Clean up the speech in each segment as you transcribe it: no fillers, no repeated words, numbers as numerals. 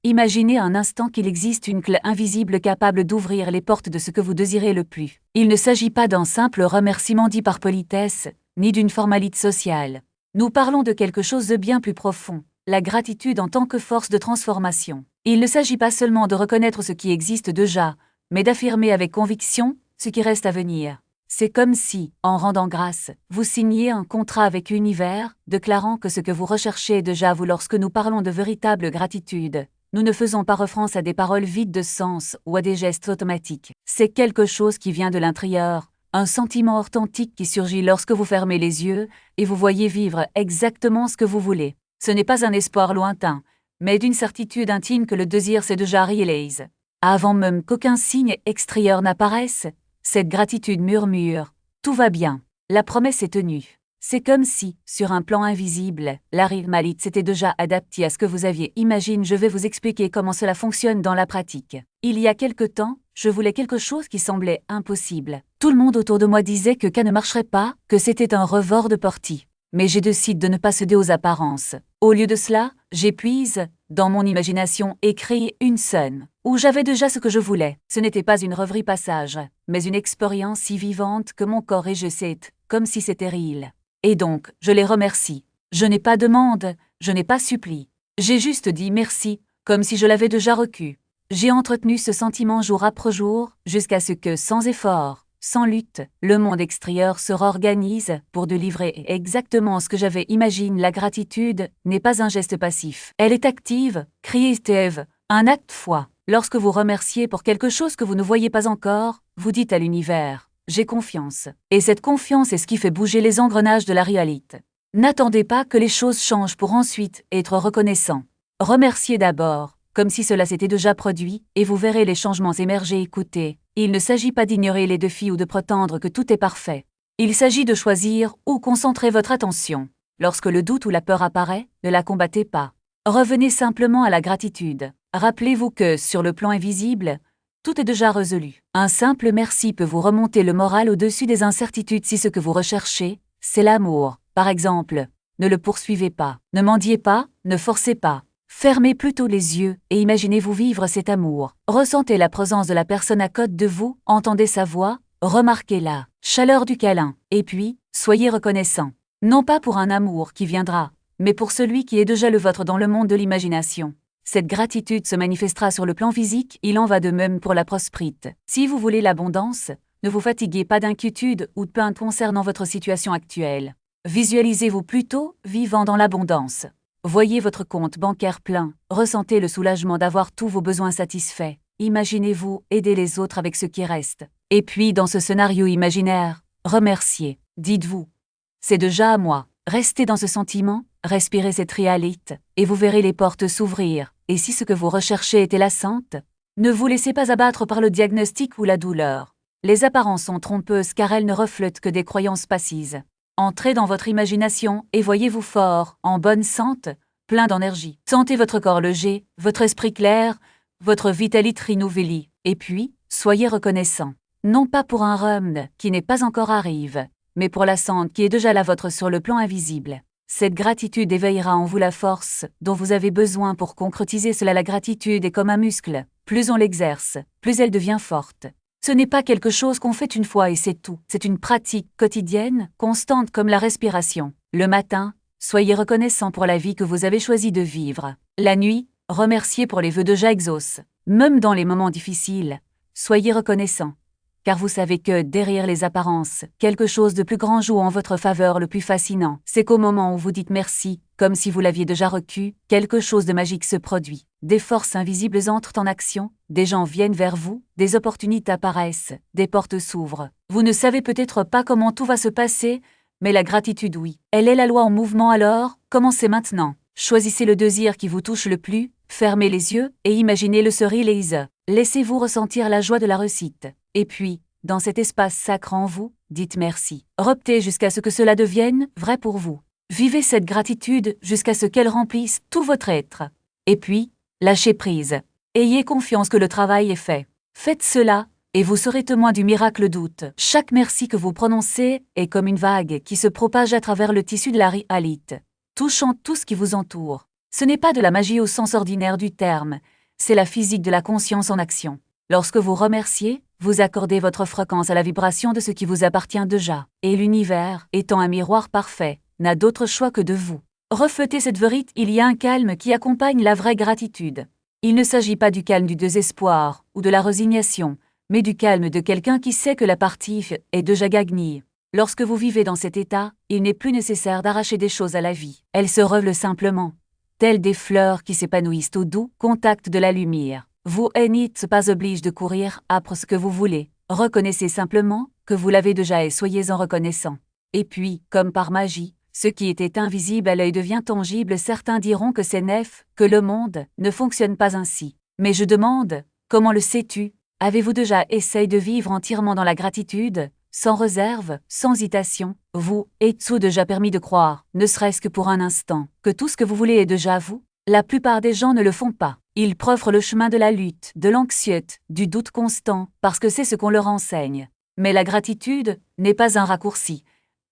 Imaginez un instant qu'il existe une clé invisible capable d'ouvrir les portes de ce que vous désirez le plus. Il ne s'agit pas d'un simple remerciement dit par politesse, ni d'une formalité sociale. Nous parlons de quelque chose de bien plus profond, la gratitude en tant que force de transformation. Il ne s'agit pas seulement de reconnaître ce qui existe déjà, mais d'affirmer avec conviction ce qui reste à venir. C'est comme si, en rendant grâce, vous signiez un contrat avec l'univers, déclarant que ce que vous recherchez est déjà à vous. Lorsque nous parlons de véritable gratitude, nous ne faisons pas référence à des paroles vides de sens ou à des gestes automatiques. C'est quelque chose qui vient de l'intérieur, un sentiment authentique qui surgit lorsque vous fermez les yeux et vous voyez vivre exactement ce que vous voulez. Ce n'est pas un espoir lointain, mais d'une certitude intime que le désir s'est déjà réalisé. Avant même qu'aucun signe extérieur n'apparaisse, cette gratitude murmure « Tout va bien, la promesse est tenue ». C'est comme si, sur un plan invisible, la réalité s'était déjà adaptée à ce que vous aviez imaginé. Je vais vous expliquer comment cela fonctionne dans la pratique. Il y a quelque temps, je voulais quelque chose qui semblait impossible. Tout le monde autour de moi disait que ça ne marcherait pas, que c'était un revers de portier. Mais j'ai décidé de ne pas céder aux apparences. Au lieu de cela, j'épuise, dans mon imagination, et créer une scène où j'avais déjà ce que je voulais. Ce n'était pas une rêverie passage, mais une expérience si vivante que mon corps et je sais, comme si c'était réel. Et donc, je les remercie. Je n'ai pas demande, je n'ai pas supplie. J'ai juste dit merci, comme si je l'avais déjà reçu. J'ai entretenu ce sentiment jour après jour, jusqu'à ce que, sans effort, sans lutte, le monde extérieur se réorganise pour de livrer exactement ce que j'avais imaginé. La gratitude n'est pas un geste passif. Elle est active, créative, un acte de foi. Lorsque vous remerciez pour quelque chose que vous ne voyez pas encore, vous dites à l'univers « J'ai confiance ». Et cette confiance est ce qui fait bouger les engrenages de la réalité. N'attendez pas que les choses changent pour ensuite être reconnaissant. Remerciez d'abord, comme si cela s'était déjà produit, et vous verrez les changements émerger. Écoutez, il ne s'agit pas d'ignorer les défis ou de prétendre que tout est parfait. Il s'agit de choisir où concentrer votre attention. Lorsque le doute ou la peur apparaît, ne la combattez pas. Revenez simplement à la gratitude. Rappelez-vous que, sur le plan invisible, tout est déjà résolu. Un simple merci peut vous remonter le moral au-dessus des incertitudes. Si ce que vous recherchez, c'est l'amour, par exemple, ne le poursuivez pas, ne mendiez pas, ne forcez pas. Fermez plutôt les yeux et imaginez-vous vivre cet amour. Ressentez la présence de la personne à côté de vous, entendez sa voix, remarquez la chaleur du câlin, et puis, soyez reconnaissant. Non pas pour un amour qui viendra, mais pour celui qui est déjà le vôtre dans le monde de l'imagination. Cette gratitude se manifestera sur le plan physique, il en va de même pour la prospérité. Si vous voulez l'abondance, ne vous fatiguez pas d'inquiétude ou de plainte concernant votre situation actuelle. Visualisez-vous plutôt vivant dans l'abondance. Voyez votre compte bancaire plein, ressentez le soulagement d'avoir tous vos besoins satisfaits. Imaginez-vous aider les autres avec ce qui reste. Et puis, dans ce scénario imaginaire, remerciez. Dites-vous, c'est déjà à moi. Restez dans ce sentiment, respirez cette réalité, et vous verrez les portes s'ouvrir. Et si ce que vous recherchez était la santé, ne vous laissez pas abattre par le diagnostic ou la douleur. Les apparences sont trompeuses car elles ne reflètent que des croyances passives. Entrez dans votre imagination et voyez-vous fort, en bonne santé, plein d'énergie. Sentez votre corps léger, votre esprit clair, votre vitalité renouvelée. Et puis, soyez reconnaissant. Non pas pour un rhum qui n'est pas encore arrivé, mais pour la santé qui est déjà la vôtre sur le plan invisible. Cette gratitude éveillera en vous la force dont vous avez besoin pour concrétiser cela. La gratitude est comme un muscle. Plus on l'exerce, plus elle devient forte. Ce n'est pas quelque chose qu'on fait une fois et c'est tout. C'est une pratique quotidienne, constante comme la respiration. Le matin, soyez reconnaissant pour la vie que vous avez choisi de vivre. La nuit, remerciez pour les vœux déjà exaucés. Même dans les moments difficiles, soyez reconnaissant. Car vous savez que, derrière les apparences, quelque chose de plus grand joue en votre faveur. Le plus fascinant, c'est qu'au moment où vous dites merci, comme si vous l'aviez déjà reçu, quelque chose de magique se produit. Des forces invisibles entrent en action, des gens viennent vers vous, des opportunités apparaissent, des portes s'ouvrent. Vous ne savez peut-être pas comment tout va se passer, mais la gratitude oui. Elle est la loi en mouvement. Alors, commencez maintenant. Choisissez le désir qui vous touche le plus, fermez les yeux et imaginez le réaliser. Laissez-vous ressentir la joie de la réussite. Et puis, dans cet espace sacré en vous, dites merci. Reptez jusqu'à ce que cela devienne vrai pour vous. Vivez cette gratitude jusqu'à ce qu'elle remplisse tout votre être. Et puis, lâchez prise. Ayez confiance que le travail est fait. Faites cela, et vous serez témoin du miracle doute. Chaque merci que vous prononcez est comme une vague qui se propage à travers le tissu de la réalité, touchant tout ce qui vous entoure. Ce n'est pas de la magie au sens ordinaire du terme, c'est la physique de la conscience en action. Lorsque vous remerciez, vous accordez votre fréquence à la vibration de ce qui vous appartient déjà, et l'univers, étant un miroir parfait, n'a d'autre choix que de vous refléter cette vérité. Il y a un calme qui accompagne la vraie gratitude. Il ne s'agit pas du calme du désespoir ou de la résignation, mais du calme de quelqu'un qui sait que la partie est déjà gagnée. Lorsque vous vivez dans cet état, il n'est plus nécessaire d'arracher des choses à la vie. Elles se révèlent simplement, telles des fleurs qui s'épanouissent au doux contact de la lumière. Vous n'êtes pas obligé de courir après ce que vous voulez. Reconnaissez simplement que vous l'avez déjà et soyez-en reconnaissant. Et puis, comme par magie, ce qui était invisible à l'œil devient tangible. Certains diront que c'est neuf, que le monde ne fonctionne pas ainsi. Mais je demande, comment le sais-tu? Avez-vous déjà essayé de vivre entièrement dans la gratitude, sans réserve, sans hésitation? Vous êtes-vous déjà permis de croire, ne serait-ce que pour un instant, que tout ce que vous voulez est déjà à vous? La plupart des gens ne le font pas. Ils préfèrent le chemin de la lutte, de l'anxiété, du doute constant, parce que c'est ce qu'on leur enseigne. Mais la gratitude n'est pas un raccourci.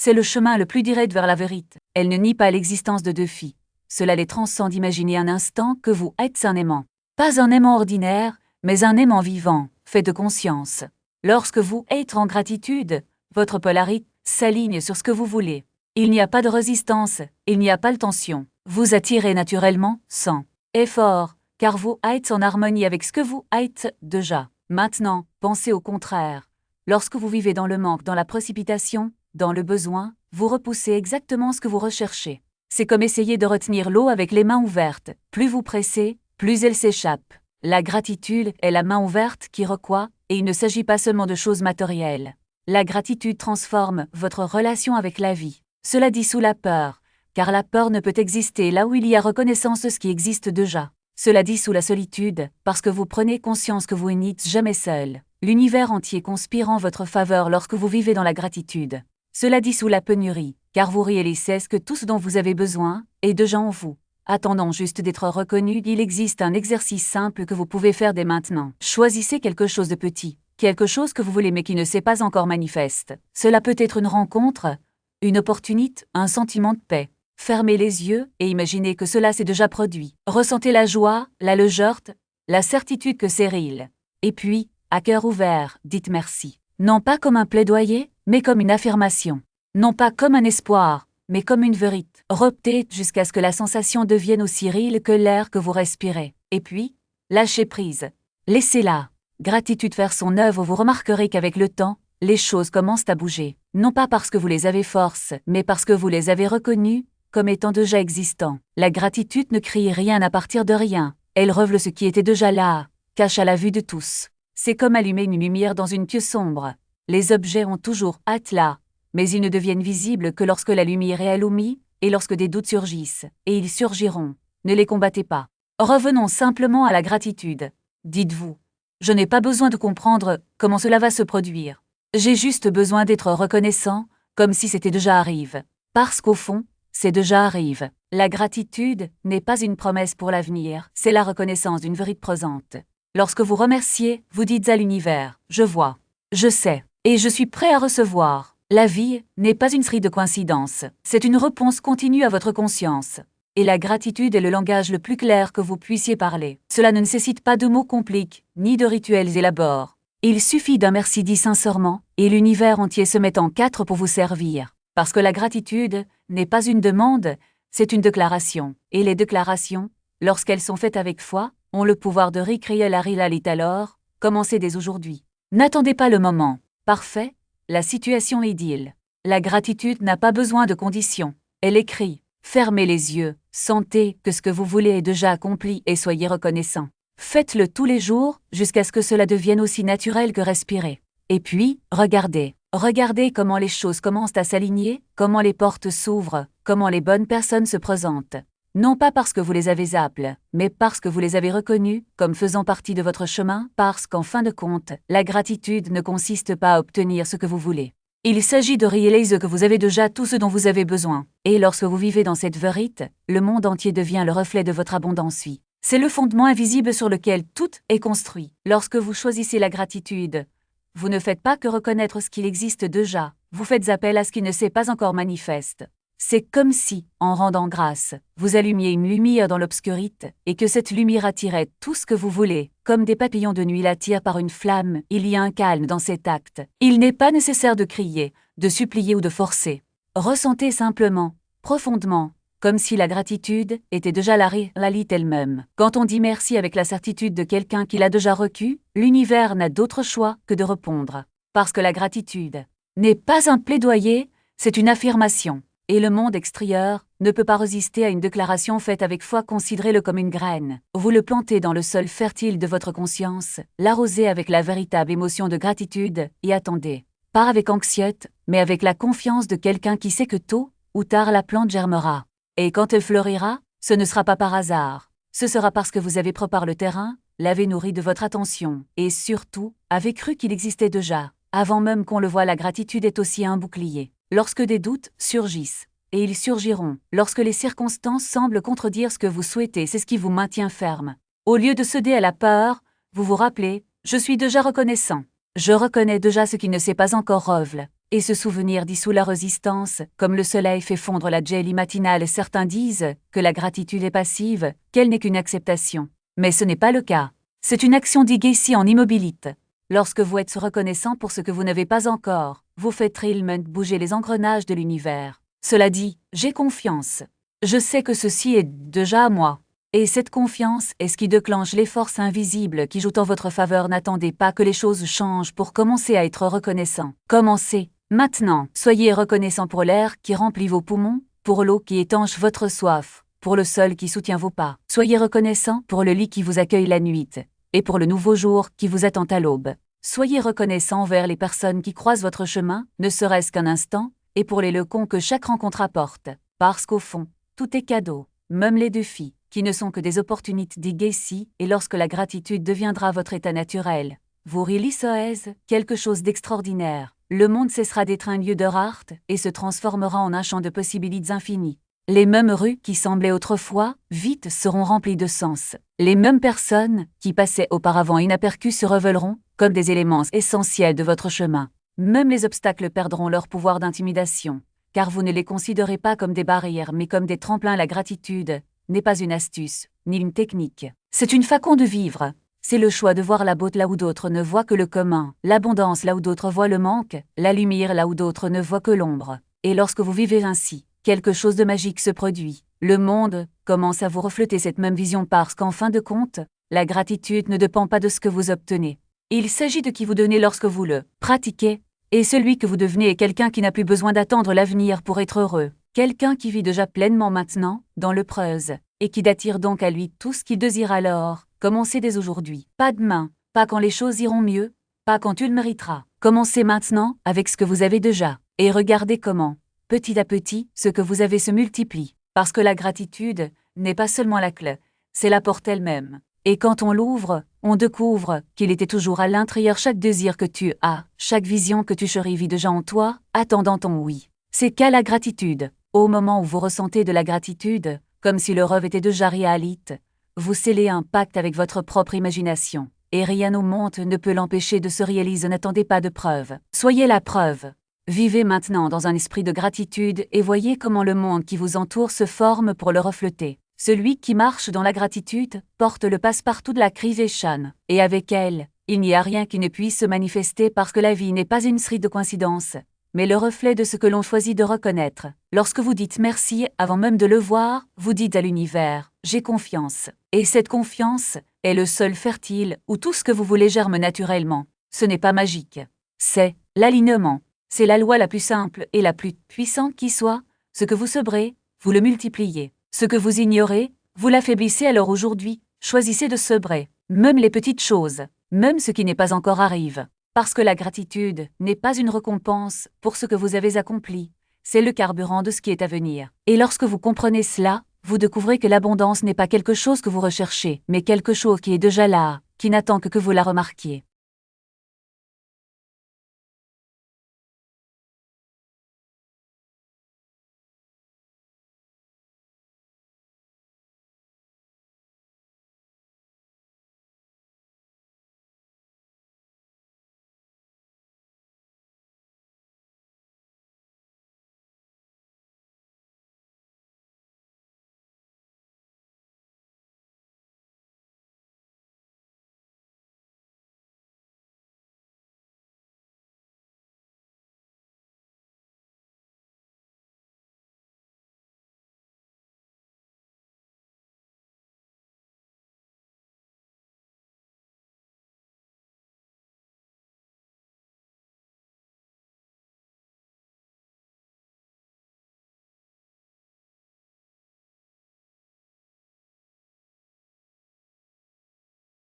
C'est le chemin le plus direct vers la vérité. Elle ne nie pas l'existence de deux filles. Cela les transcende. Imaginez un instant que vous êtes un aimant. Pas un aimant ordinaire, mais un aimant vivant, fait de conscience. Lorsque vous êtes en gratitude, votre polarité s'aligne sur ce que vous voulez. Il n'y a pas de résistance, il n'y a pas de tension. Vous attirez naturellement, sans effort, car vous êtes en harmonie avec ce que vous êtes déjà. Maintenant, pensez au contraire. Lorsque vous vivez dans le manque, dans la précipitation, dans le besoin, vous repoussez exactement ce que vous recherchez. C'est comme essayer de retenir l'eau avec les mains ouvertes. Plus vous pressez, plus elle s'échappe. La gratitude est la main ouverte qui reçoit, et il ne s'agit pas seulement de choses matérielles. La gratitude transforme votre relation avec la vie. Cela dissout la peur, car la peur ne peut exister là où il y a reconnaissance de ce qui existe déjà. Cela dissout la solitude, parce que vous prenez conscience que vous n'êtes jamais seul. L'univers entier conspire en votre faveur lorsque vous vivez dans la gratitude. Cela dissout la pénurie, car vous réalisez que tout ce dont vous avez besoin est déjà en vous. Attendant juste d'être reconnu, il existe un exercice simple que vous pouvez faire dès maintenant. Choisissez quelque chose de petit, quelque chose que vous voulez mais qui ne s'est pas encore manifeste. Cela peut être une rencontre, une opportunité, un sentiment de paix. Fermez les yeux et imaginez que cela s'est déjà produit. Ressentez la joie, la légèreté, la certitude que c'est réel. Et puis, à cœur ouvert, dites merci. Non pas comme un plaidoyer, mais comme une affirmation. Non pas comme un espoir, mais comme une vérité. Reptez jusqu'à ce que la sensation devienne aussi réelle que l'air que vous respirez. Et puis, lâchez prise. Laissez-la. Gratitude faire son œuvre. Vous remarquerez qu'avec le temps, les choses commencent à bouger. Non pas parce que vous les avez force, mais parce que vous les avez reconnues comme étant déjà existants. La gratitude ne crée rien à partir de rien. Elle révèle ce qui était déjà là, cache à la vue de tous. C'est comme allumer une lumière dans une pièce sombre. Les objets ont toujours hâte là, mais ils ne deviennent visibles que lorsque la lumière est allumée et lorsque des doutes surgissent, et ils surgiront. Ne les combattez pas. Revenons simplement à la gratitude. Dites-vous, je n'ai pas besoin de comprendre comment cela va se produire. J'ai juste besoin d'être reconnaissant, comme si c'était déjà arrivé. Parce qu'au fond, c'est déjà arrive. La gratitude n'est pas une promesse pour l'avenir, c'est la reconnaissance d'une vérité présente. Lorsque vous remerciez, vous dites à l'univers, je vois, je sais, et je suis prêt à recevoir. La vie n'est pas une série de coïncidences, c'est une réponse continue à votre conscience. Et la gratitude est le langage le plus clair que vous puissiez parler. Cela ne nécessite pas de mots compliqués, ni de rituels élaborés. Il suffit d'un merci dit sincèrement, et l'univers entier se met en quatre pour vous servir. Parce que la gratitude n'est pas une demande, c'est une déclaration. Et les déclarations, lorsqu'elles sont faites avec foi, ont le pouvoir de recréer la réalité. Alors, commencez dès aujourd'hui. N'attendez pas le moment parfait, la situation est idéale. La gratitude n'a pas besoin de conditions. Elle écrit. Fermez les yeux, sentez que ce que vous voulez est déjà accompli et soyez reconnaissant. Faites-le tous les jours jusqu'à ce que cela devienne aussi naturel que respirer. Et puis, regardez. Regardez comment les choses commencent à s'aligner, comment les portes s'ouvrent, comment les bonnes personnes se présentent. Non pas parce que vous les avez appelées, mais parce que vous les avez reconnues comme faisant partie de votre chemin, parce qu'en fin de compte, la gratitude ne consiste pas à obtenir ce que vous voulez. Il s'agit de réaliser que vous avez déjà tout ce dont vous avez besoin. Et lorsque vous vivez dans cette vérité, le monde entier devient le reflet de votre abondance. C'est le fondement invisible sur lequel tout est construit. Lorsque vous choisissez la gratitude, vous ne faites pas que reconnaître ce qu'il existe déjà, vous faites appel à ce qui ne s'est pas encore manifeste. C'est comme si, en rendant grâce, vous allumiez une lumière dans l'obscurité, et que cette lumière attirait tout ce que vous voulez, comme des papillons de nuit l'attirent par une flamme. Il y a un calme dans cet acte. Il n'est pas nécessaire de crier, de supplier ou de forcer. Ressentez simplement, profondément, comme si la gratitude était déjà la réalité elle-même. Quand on dit merci avec la certitude de quelqu'un qui l'a déjà reçu, l'univers n'a d'autre choix que de répondre. Parce que la gratitude n'est pas un plaidoyer, c'est une affirmation. Et le monde extérieur ne peut pas résister à une déclaration faite avec foi. Considérez-le comme une graine. Vous le plantez dans le sol fertile de votre conscience, l'arrosez avec la véritable émotion de gratitude et attendez. Pas avec anxiété, mais avec la confiance de quelqu'un qui sait que tôt ou tard la plante germera. Et quand elle fleurira, ce ne sera pas par hasard. Ce sera parce que vous avez préparé le terrain, l'avez nourri de votre attention, et surtout, avez cru qu'il existait déjà. Avant même qu'on le voie, la gratitude est aussi un bouclier. Lorsque des doutes surgissent, et ils surgiront, lorsque les circonstances semblent contredire ce que vous souhaitez, c'est ce qui vous maintient ferme. Au lieu de céder à la peur, vous vous rappelez, je suis déjà reconnaissant. Je reconnais déjà ce qui ne s'est pas encore révélé. Et ce souvenir dissout la résistance, comme le soleil fait fondre la gelée matinale. Certains disent que la gratitude est passive, qu'elle n'est qu'une acceptation. Mais ce n'est pas le cas. C'est une action ici en immobilité. Lorsque vous êtes reconnaissant pour ce que vous n'avez pas encore, vous faites réellement bouger les engrenages de l'univers. Cela dit, j'ai confiance. Je sais que ceci est déjà à moi. Et cette confiance est ce qui déclenche les forces invisibles qui jouent en votre faveur. N'attendez pas que les choses changent pour commencer à être reconnaissant. Commencez, maintenant. Soyez reconnaissant pour l'air qui remplit vos poumons, pour l'eau qui étanche votre soif, pour le sol qui soutient vos pas. Soyez reconnaissant pour le lit qui vous accueille la nuit, et pour le nouveau jour qui vous attend à l'aube. Soyez reconnaissant envers les personnes qui croisent votre chemin, ne serait-ce qu'un instant, et pour les leçons que chaque rencontre apporte. Parce qu'au fond, tout est cadeau, même les défis, qui ne sont que des opportunités d'ici, et lorsque la gratitude deviendra votre état naturel, vous réaliserez quelque chose d'extraordinaire. Le monde cessera d'être un lieu de rareté et se transformera en un champ de possibilités infinies. Les mêmes rues qui semblaient autrefois vides seront remplies de sens. Les mêmes personnes qui passaient auparavant inaperçues se révéleront comme des éléments essentiels de votre chemin. Même les obstacles perdront leur pouvoir d'intimidation, car vous ne les considérez pas comme des barrières mais comme des tremplins. La gratitude n'est pas une astuce, ni une technique. C'est une façon de vivre. C'est le choix de voir la beauté là où d'autres ne voient que le commun, l'abondance là où d'autres voient le manque, la lumière là où d'autres ne voient que l'ombre. Et lorsque vous vivez ainsi, quelque chose de magique se produit. Le monde commence à vous refléter cette même vision parce qu'en fin de compte, la gratitude ne dépend pas de ce que vous obtenez. Il s'agit de qui vous donnez lorsque vous le pratiquez, et celui que vous devenez est quelqu'un qui n'a plus besoin d'attendre l'avenir pour être heureux. Quelqu'un qui vit déjà pleinement maintenant, dans le preuve, et qui attire donc à lui tout ce qu'il désire. Alors, commencez dès aujourd'hui. Pas demain, pas quand les choses iront mieux, pas quand tu le mériteras. Commencez maintenant avec ce que vous avez déjà, et regardez comment, petit à petit, ce que vous avez se multiplie. Parce que la gratitude n'est pas seulement la clé, c'est la porte elle-même. Et quand on l'ouvre, on découvre qu'il était toujours à l'intérieur. Chaque désir que tu as, chaque vision que tu chéris déjà en toi, attendant ton oui. C'est qu'à la gratitude. Au moment où vous ressentez de la gratitude, comme si le rêve était déjà réalité, vous scellez un pacte avec votre propre imagination. Et rien au monde ne peut l'empêcher de se réaliser. N'attendez pas de preuve. Soyez la preuve. Vivez maintenant dans un esprit de gratitude et voyez comment le monde qui vous entoure se forme pour le refléter. Celui qui marche dans la gratitude porte le passe-partout de la création, et avec elle, il n'y a rien qui ne puisse se manifester parce que la vie n'est pas une série de coïncidences, mais le reflet de ce que l'on choisit de reconnaître. Lorsque vous dites merci avant même de le voir, vous dites à l'univers « j'ai confiance ». Et cette confiance est le sol fertile où tout ce que vous voulez germe naturellement. Ce n'est pas magique. C'est l'alignement. C'est la loi la plus simple et la plus puissante qui soit. Ce que vous sebrez, vous le multipliez. Ce que vous ignorez, vous l'affaiblissez. Alors aujourd'hui, choisissez de sebrer, même les petites choses, même ce qui n'est pas encore arrive. Parce que la gratitude n'est pas une récompense pour ce que vous avez accompli, c'est le carburant de ce qui est à venir. Et lorsque vous comprenez cela, vous découvrez que l'abondance n'est pas quelque chose que vous recherchez, mais quelque chose qui est déjà là, qui n'attend que vous la remarquiez.